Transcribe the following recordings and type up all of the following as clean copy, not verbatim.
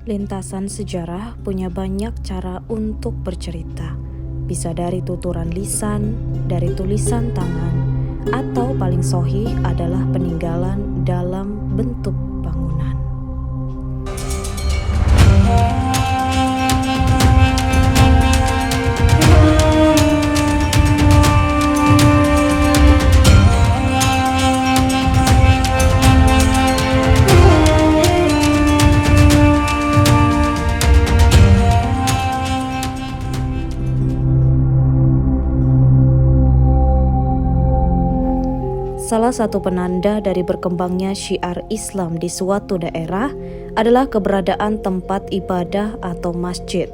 Lintasan sejarah punya banyak cara untuk bercerita. Bisa dari tuturan lisan, dari tulisan tangan, atau paling sahih adalah peninggalan dalam bentuk bangunan. Salah satu penanda dari berkembangnya syiar Islam di suatu daerah adalah keberadaan tempat ibadah atau masjid.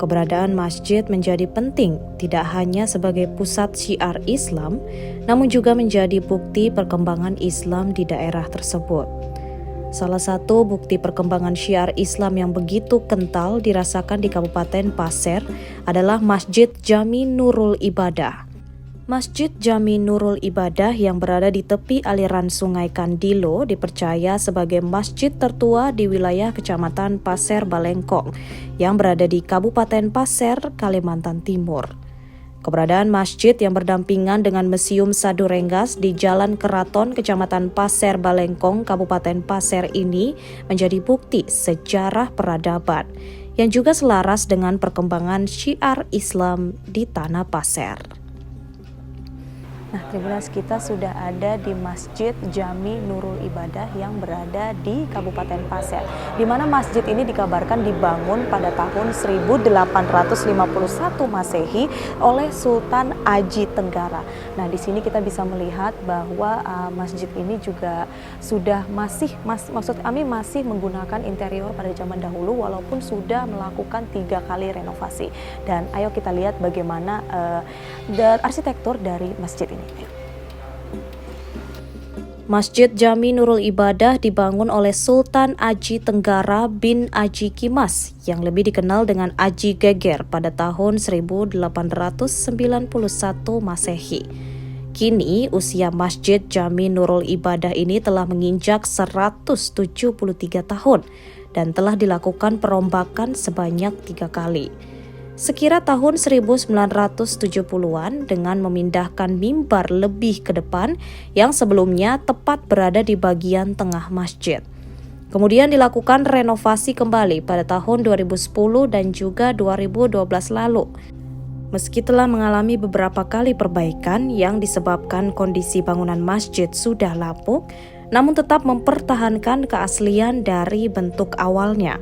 Keberadaan masjid menjadi penting tidak hanya sebagai pusat syiar Islam, namun juga menjadi bukti perkembangan Islam di daerah tersebut. Salah satu bukti perkembangan syiar Islam yang begitu kental dirasakan di Kabupaten Pasir adalah Masjid Jami Nurul Ibadah. Masjid Jami Nurul Ibadah yang berada di tepi aliran Sungai Kandilo dipercaya sebagai masjid tertua di wilayah Kecamatan Pasir Balengkong yang berada di Kabupaten Pasir, Kalimantan Timur. Keberadaan masjid yang berdampingan dengan Museum Sadu Renggas di Jalan Keraton Kecamatan Pasir Balengkong, Kabupaten Pasir ini menjadi bukti sejarah peradaban yang juga selaras dengan perkembangan syiar Islam di Tanah Pasir. Nah, Tribuners, kita sudah ada di Masjid Jami Nurul Ibadah yang berada di Kabupaten Pasir, di mana masjid ini dikabarkan dibangun pada tahun 1851 Masehi oleh Sultan Aji Tenggara. Nah, di sini kita bisa melihat bahwa masjid ini juga sudah masih menggunakan interior pada zaman dahulu walaupun sudah melakukan 3 kali renovasi. Dan ayo kita lihat bagaimana arsitektur dari masjid ini. Masjid Jami Nurul Ibadah dibangun oleh Sultan Aji Tenggara bin Aji Kimas yang lebih dikenal dengan Aji Geger pada tahun 1891 Masehi. Kini usia Masjid Jami Nurul Ibadah ini telah menginjak 173 tahun dan telah dilakukan perombakan sebanyak 3 kali. Sekira tahun 1970-an dengan memindahkan mimbar lebih ke depan yang sebelumnya tepat berada di bagian tengah masjid. Kemudian dilakukan renovasi kembali pada tahun 2010 dan juga 2012 lalu. Meski telah mengalami beberapa kali perbaikan yang disebabkan kondisi bangunan masjid sudah lapuk, namun tetap mempertahankan keaslian dari bentuk awalnya.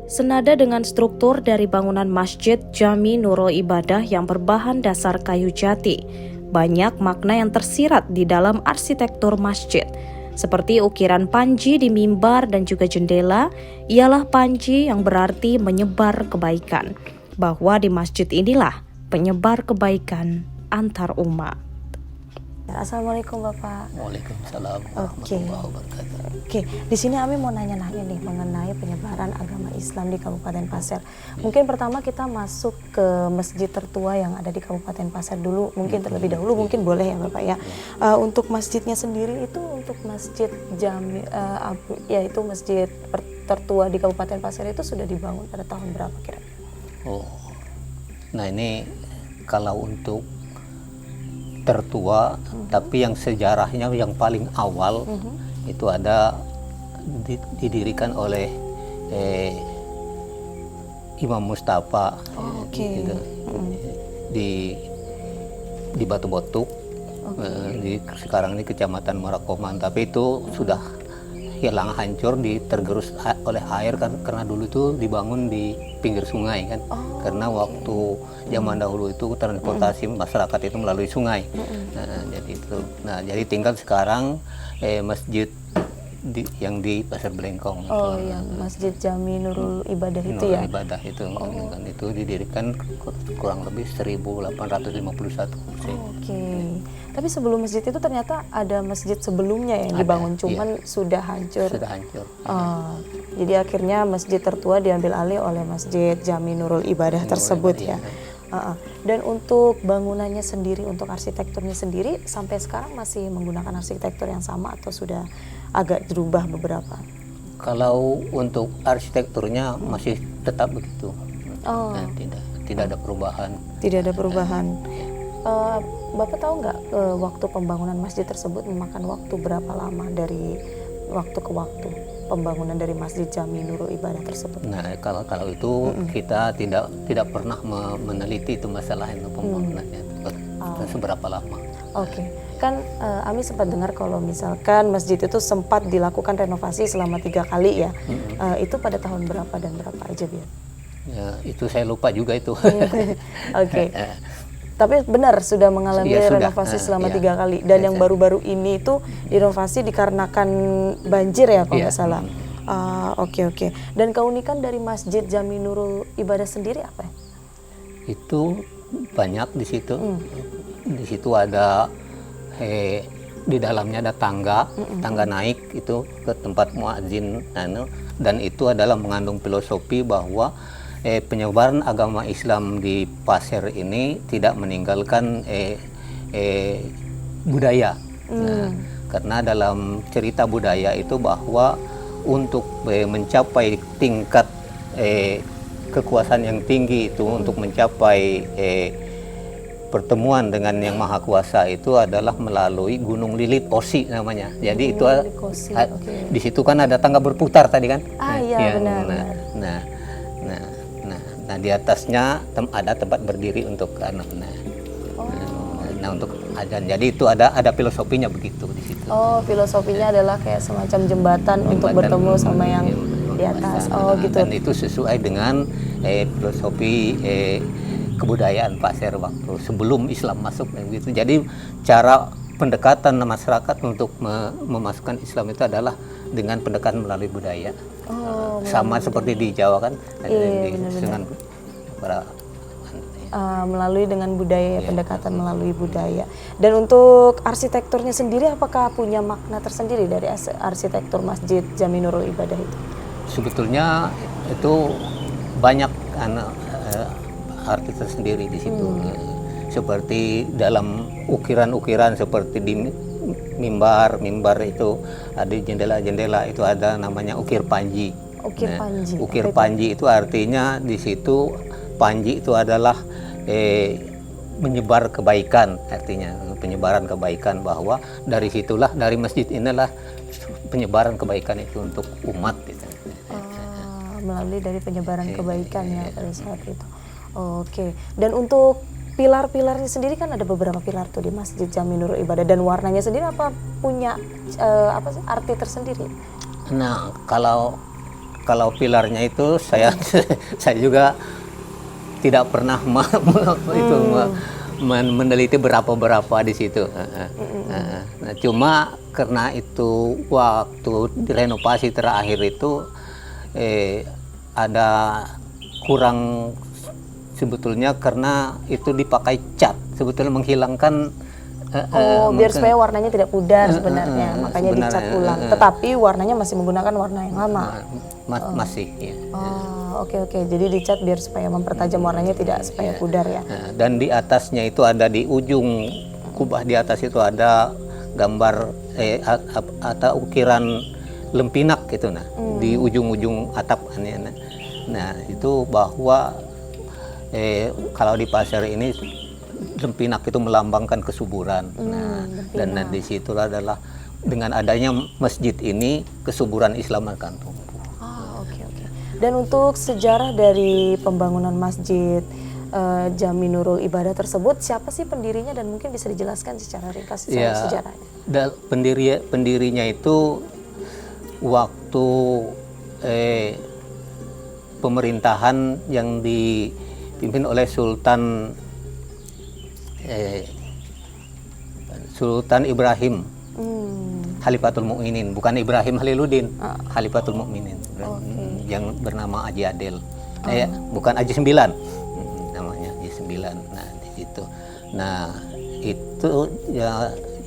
Senada dengan struktur dari bangunan Masjid Jami Nurul Ibadah yang berbahan dasar kayu jati, banyak makna yang tersirat di dalam arsitektur masjid. Seperti ukiran panji di mimbar dan juga jendela, ialah panji yang berarti menyebar kebaikan, bahwa di masjid inilah penyebar kebaikan antar umat. Assalamualaikum Bapak. Waalaikumsalam Oke. warahmatullahi wabarakatuh. Oke, di sini Ami mau nanya-nanya nih mengenai penyebaran agama Islam di Kabupaten Pasir. Mungkin pertama kita masuk ke masjid tertua yang ada di Kabupaten Pasir dulu. Mungkin terlebih dahulu, mungkin boleh ya Bapak ya. Untuk masjidnya sendiri itu untuk masjid Jami, yaitu masjid tertua di Kabupaten Pasir itu sudah dibangun pada tahun berapa kira-kira? Oh, nah ini kalau untuk tertua, tapi yang sejarahnya yang paling awal itu ada didirikan oleh Imam Mustafa gitu, di Batu Botuk, di sekarang ini Kecamatan Marakoman, tapi itu sudah hilang hancur tergerus oleh air karena dulu itu dibangun di pinggir sungai kan. Karena waktu zaman dahulu itu transportasi masyarakat itu melalui sungai. Jadi tinggal sekarang masjid yang di Pasir Balengkong. Yang Masjid Jami Nurul Ibadah itu Nurul ya. Ibadah itu kan itu didirikan kurang lebih 1851. Oke. Tapi sebelum masjid itu ternyata ada masjid sebelumnya yang dibangun, cuman sudah hancur. Sudah hancur. Jadi akhirnya masjid tertua diambil alih oleh Masjid Jami Nurul Ibadah tersebut ya. Dan untuk bangunannya sendiri, untuk arsitekturnya sendiri sampai sekarang masih menggunakan arsitektur yang sama atau sudah agak berubah beberapa? Kalau untuk arsitekturnya masih tetap begitu. Oh. Nah, tidak ada perubahan. Tidak ada perubahan. Bapak tahu nggak waktu pembangunan masjid tersebut memakan waktu berapa lama dari waktu ke waktu pembangunan dari Masjid Jami Nurul Ibadah tersebut? Nah, kalau itu kita tidak pernah meneliti itu masalah itu pembangunannya seberapa lama. Oke. Kan Ami sempat dengar kalau misalkan masjid itu sempat dilakukan renovasi selama 3 kali ya. Itu pada tahun berapa dan berapa aja, Biar? Ya, itu saya lupa juga itu. Oke. Tapi benar sudah mengalami renovasi selama 3 kali. Dan yang baru-baru ini itu direnovasi dikarenakan banjir ya kalau nggak salah. Oke. Dan keunikan dari Masjid Jami Nurul Ibadah sendiri apa ya? Itu banyak di situ. Di situ ada di dalamnya ada tangga naik itu ke tempat muadzin, dan itu adalah mengandung filosofi bahwa penyebaran agama Islam di Pasir ini tidak meninggalkan budaya. Nah, karena dalam cerita budaya itu bahwa untuk mencapai tingkat kekuasaan yang tinggi itu, untuk mencapai pertemuan dengan yang maha kuasa itu adalah melalui Gunung Lilit Osi namanya. Jadi itu di situ kan ada tangga berputar tadi kan? Iya benar. Nah di atasnya ada tempat berdiri untuk untuk azan. Jadi itu ada filosofinya begitu di situ. Oh, filosofinya adalah kayak semacam jembatan untuk bertemu sama yang di atas. Gitu. Dan itu sesuai dengan filosofi kebudayaan Pasir waktu sebelum Islam masuk gitu. Jadi cara pendekatan masyarakat untuk memasukkan Islam itu adalah dengan pendekatan melalui budaya. Sama seperti di Jawa kan, dengan melalui dengan budaya, pendekatan melalui budaya. Dan untuk arsitekturnya sendiri, apakah punya makna tersendiri dari arsitektur Masjid Jami Nurul Ibadah itu? Sebetulnya itu banyak arti tersendiri di situ. Seperti dalam ukiran-ukiran seperti di mimbar itu ada jendela-jendela itu ada namanya ukir panji. Ukir panji itu artinya di situ panji itu adalah menyebar kebaikan, artinya penyebaran kebaikan, bahwa dari situlah, dari masjid inilah penyebaran kebaikan itu untuk umat gitu. Melalui dari penyebaran kebaikan ya pada saat itu. Oke. Dan untuk pilar-pilarnya sendiri kan ada beberapa pilar tuh di Masjid Jami Nurul Ibadah, dan warnanya sendiri apa punya arti tersendiri? Nah, kalau pilarnya itu saya juga tidak pernah meneliti berapa di situ. Nah, cuma karena itu waktu direnovasi terakhir itu ada kurang sebetulnya, karena itu dipakai cat, sebetulnya menghilangkan biar supaya warnanya tidak pudar sebenarnya, makanya dicat ulang. Tetapi warnanya masih menggunakan warna yang lama. Masih ya. Oke. Jadi dicat biar supaya mempertajam warnanya, tidak supaya pudar ya. Dan di atasnya itu ada, di ujung kubah di atas itu ada gambar atau ukiran lempinak gitu, di ujung-ujung atap. Nah, itu bahwa kalau di Pasir ini lempinak itu melambangkan kesuburan. Dan di situ adalah dengan adanya masjid ini kesuburan Islam akan tumbuh. Oke. Dan untuk sejarah dari pembangunan Masjid Jami Nurul Ibadah tersebut, siapa sih pendirinya, dan mungkin bisa dijelaskan secara ringkas sejarahnya? Pendirinya itu waktu pemerintahan yang dipimpin oleh Sultan Ibrahim, Khalifatul Mukminin, bukan Ibrahim Haliluddin, Khalifatul Mukminin, yang bernama Haji Adel, bukan Haji 9, namanya Haji 9. Nah, di situ. Nah, itu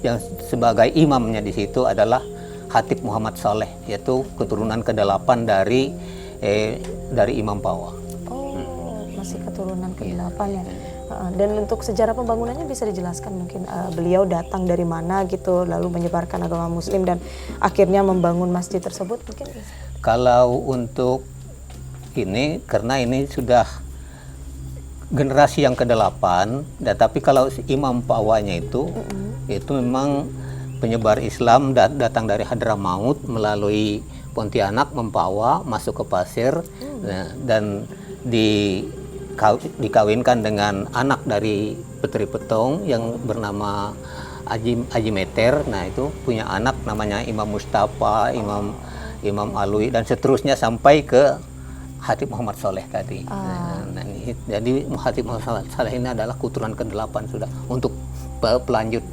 yang sebagai imamnya di situ adalah Khatib Muhammad Saleh, yaitu keturunan ke-8 dari Imam Pawa. Masih keturunan ke-8 ya. Dan untuk sejarah pembangunannya bisa dijelaskan mungkin, beliau datang dari mana gitu, lalu menyebarkan agama Muslim dan akhirnya membangun masjid tersebut mungkin? Kalau untuk ini, karena ini sudah generasi yang ke-8, tapi kalau si Imam Pawanya itu memang penyebar Islam datang dari Hadramaut melalui Pontianak, Mempawah, masuk ke Pasir, dan dikawinkan dengan anak dari Petri Petong yang bernama Aji Meter. Nah, itu punya anak namanya Imam Mustafa, Imam Alwi, dan seterusnya sampai ke Khatib Muhammad Saleh tadi. Jadi Khatib Muhammad Saleh ini adalah keturunan ke-8 sudah untuk pelanjut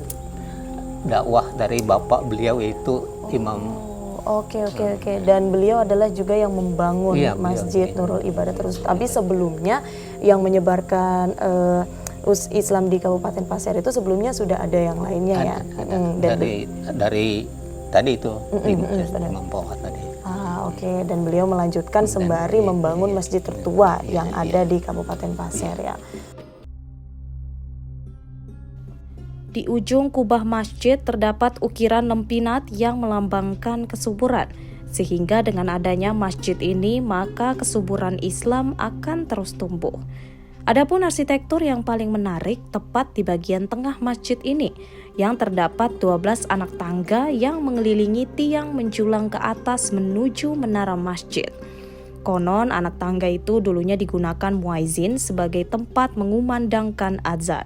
dakwah dari bapak beliau, yaitu Imam. Oke. Dan beliau adalah juga yang membangun Masjid beliau. Nurul Ibadah terus. Tapi sebelumnya yang menyebarkan Islam di Kabupaten Pasir itu sebelumnya sudah ada yang lainnya Dari tadi itu Imam Pawah tadi. Oke. Dan beliau melanjutkan sembari membangun masjid tertua yang ada di Kabupaten Pasir ya. Di ujung kubah masjid terdapat ukiran lempinak yang melambangkan kesuburan. Sehingga dengan adanya masjid ini, maka kesuburan Islam akan terus tumbuh. Adapun arsitektur yang paling menarik tepat di bagian tengah masjid ini, yang terdapat 12 anak tangga yang mengelilingi tiang menjulang ke atas menuju menara masjid. Konon anak tangga itu dulunya digunakan muazzin sebagai tempat mengumandangkan azan.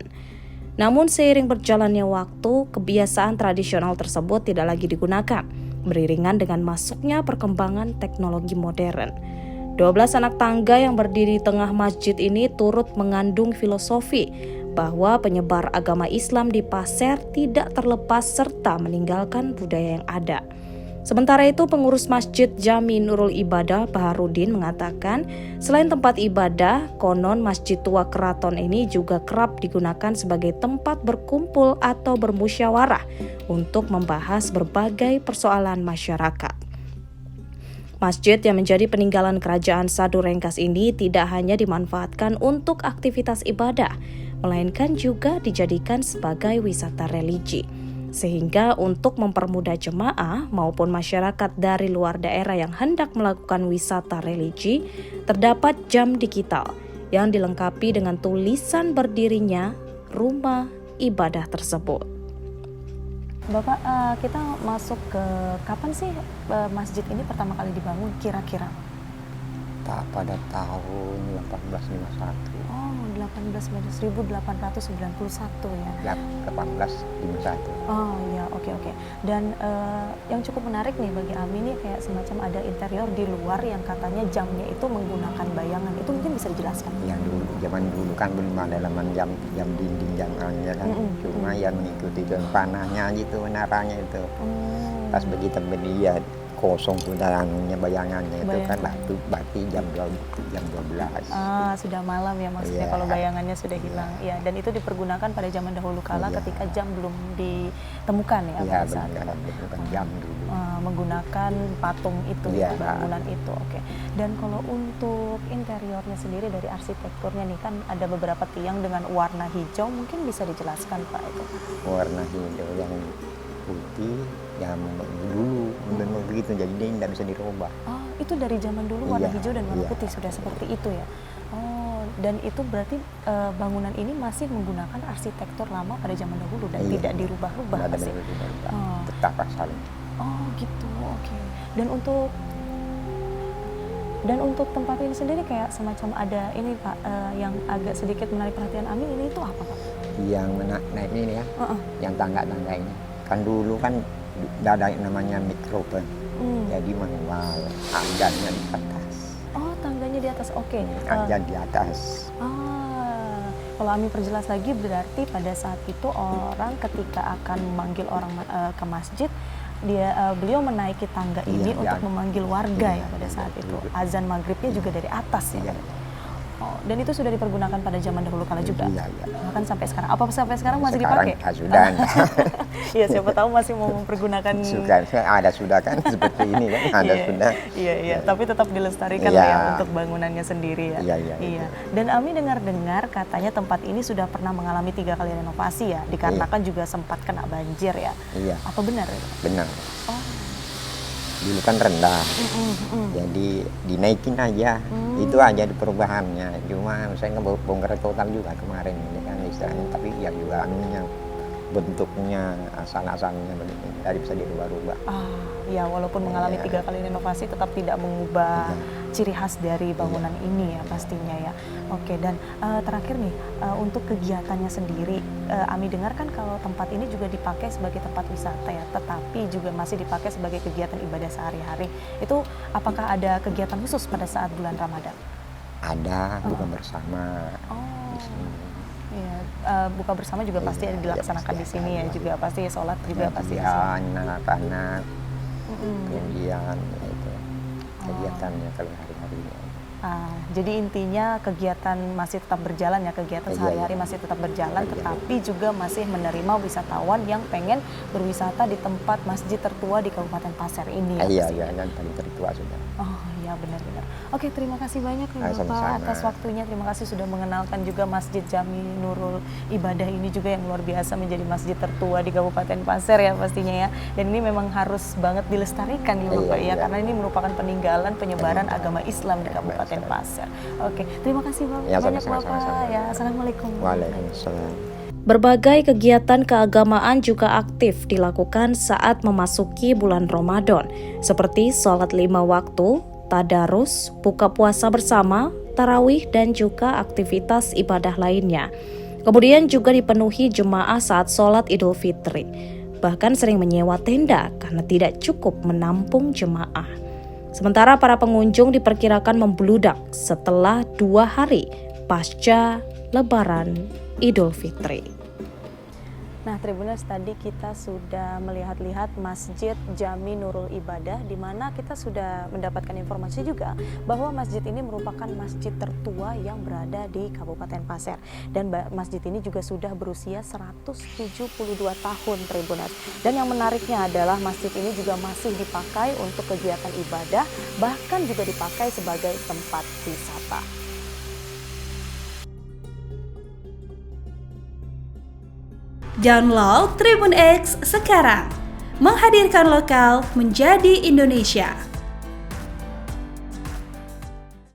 Namun seiring berjalannya waktu, kebiasaan tradisional tersebut tidak lagi digunakan, beriringan dengan masuknya perkembangan teknologi modern. 12 anak tangga yang berdiri di tengah masjid ini turut mengandung filosofi bahwa penyebar agama Islam di Pasir tidak terlepas serta meninggalkan budaya yang ada. Sementara itu, pengurus Masjid Jami Nurul Ibadah Baharudin mengatakan, selain tempat ibadah, konon Masjid Tua Keraton ini juga kerap digunakan sebagai tempat berkumpul atau bermusyawarah untuk membahas berbagai persoalan masyarakat. Masjid yang menjadi peninggalan kerajaan Sadu Rengkas ini tidak hanya dimanfaatkan untuk aktivitas ibadah, melainkan juga dijadikan sebagai wisata religi. Sehingga untuk mempermudah jemaah maupun masyarakat dari luar daerah yang hendak melakukan wisata religi, terdapat jam digital yang dilengkapi dengan tulisan berdirinya rumah ibadah tersebut. Bapak, kita masuk ke kapan sih masjid ini pertama kali dibangun kira-kira? Pada tahun 1851. Oh, 1891 ya. 1851. Oh iya, oke. Dan yang cukup menarik nih bagi Ami nih kayak semacam ada interior di luar yang katanya jamnya itu menggunakan bayangan. Itu mungkin bisa dijelaskan? Yang dulu, zaman dulu kan belum ada laman jam dinding jamnya kan. Cuma yang mengikuti jam panahnya gitu, menaranya itu. Pas begitu dia kosong sudah anunya bayangannya itu kan berarti jam 12. Sudah malam ya maksudnya kalau bayangannya sudah hilang. Ya, dan itu dipergunakan pada zaman dahulu kala ketika jam belum ditemukan ya pada saat bukan jam dulu. Menggunakan patung itu bangunan itu. Oke. Dan kalau untuk interiornya sendiri dari arsitekturnya nih kan ada beberapa tiang dengan warna hijau, mungkin bisa dijelaskan Pak itu. Warna hijau yang putih yang dulu memang begitu, jadi dia tidak bisa dirubah. Oh, itu dari zaman dulu warna hijau dan warna putih sudah seperti itu ya. Oh, dan itu berarti bangunan ini masih menggunakan arsitektur lama pada zaman dahulu dan tidak dirubah-rubah pasti. Tetap asalnya. Oh, gitu. Oke. Dan untuk tempat ini sendiri kayak semacam ada ini Pak yang agak sedikit menarik perhatian Ami, ini itu apa Pak? Yang naik ini ya, yang tangga-tangga ini. Kan dulu kan tidak ada yang namanya mikrofon, jadi manual, tangganya di atas. Oh, tangganya di atas, oke. Tangga di atas. Kalau Ami perjelas lagi berarti pada saat itu orang ketika akan memanggil orang ke masjid, beliau menaiki tangga ini untuk memanggil warga ya pada saat itu. Azan maghribnya juga dari atas ya. Oh, dan itu sudah dipergunakan pada zaman dahulu kala juga. Bahkan sampai sekarang. Apa sampai sekarang masih dipakai? Sudah. Iya, siapa tahu masih mau mempergunakan. Sudah kan seperti ini kan sudah. Iya. Tapi tetap dilestarikan ya untuk bangunannya sendiri ya. Iya. Dan Ami dengar katanya tempat ini sudah pernah mengalami 3 kali renovasi ya, dikarenakan juga sempat kena banjir ya. Iya. Apa benar? Benar. Oh. dulu kan rendah. Jadi dinaikin aja. Itu aja di perubahannya. Cuma saya nggak bongkar total juga kemarin ini kan istilahnya, tapi ya juga anunya bentuknya asal-asalnya begini, dari bisa dirubah-rubah. Ya walaupun mengalami 3 kali renovasi tetap tidak mengubah ciri khas dari bangunan ini ya pastinya ya. Oke, dan terakhir nih untuk kegiatannya sendiri, Ami dengar kan kalau tempat ini juga dipakai sebagai tempat wisata ya, tetapi juga masih dipakai sebagai kegiatan ibadah sehari-hari. Itu apakah ada kegiatan khusus pada saat bulan Ramadan? Ada buka bersama di sini. Ya, buka bersama juga pasti ada dilaksanakan di sini ya, juga pasti sholat juga pasti. Anak-anak, pengajian itu kegiatannya kalau hari-hari. Jadi intinya kegiatan masih tetap berjalan ya, kegiatan sehari-hari masih tetap berjalan, tetapi juga masih menerima wisatawan yang pengen berwisata di tempat masjid tertua di Kabupaten Pasir ini ya. Iya, kan paling tertua sudah. Oh iya, benar-benar. Oke, terima kasih banyak nih Bapak Sama-sama. atas waktunya. Terima kasih sudah mengenalkan juga Masjid Jami Nurul Ibadah ini juga yang luar biasa menjadi masjid tertua di Kabupaten Pasir ya pastinya ya. Dan ini memang harus banget dilestarikan ya Bapak ya, karena ini merupakan peninggalan penyebaran agama Islam di Kabupaten Pasir. Oke, terima kasih banyak Bapak. Ya, Assalamualaikum. Waalaikumsalam. Berbagai kegiatan keagamaan juga aktif dilakukan saat memasuki bulan Ramadan, seperti sholat 5 waktu, tadarus, buka puasa bersama, tarawih, dan juga aktivitas ibadah lainnya. Kemudian juga dipenuhi jemaah saat sholat Idul Fitri. Bahkan sering menyewa tenda karena tidak cukup menampung jemaah. Sementara para pengunjung diperkirakan membludak setelah 2 hari pasca Lebaran Idul Fitri. Nah, Tribuners, tadi kita sudah melihat-lihat Masjid Jami Nurul Ibadah, di mana kita sudah mendapatkan informasi juga bahwa masjid ini merupakan masjid tertua yang berada di Kabupaten Pasir. Dan masjid ini juga sudah berusia 172 tahun, Tribuners. Dan yang menariknya adalah masjid ini juga masih dipakai untuk kegiatan ibadah, bahkan juga dipakai sebagai tempat wisata. Download Tribun X sekarang, menghadirkan lokal menjadi Indonesia.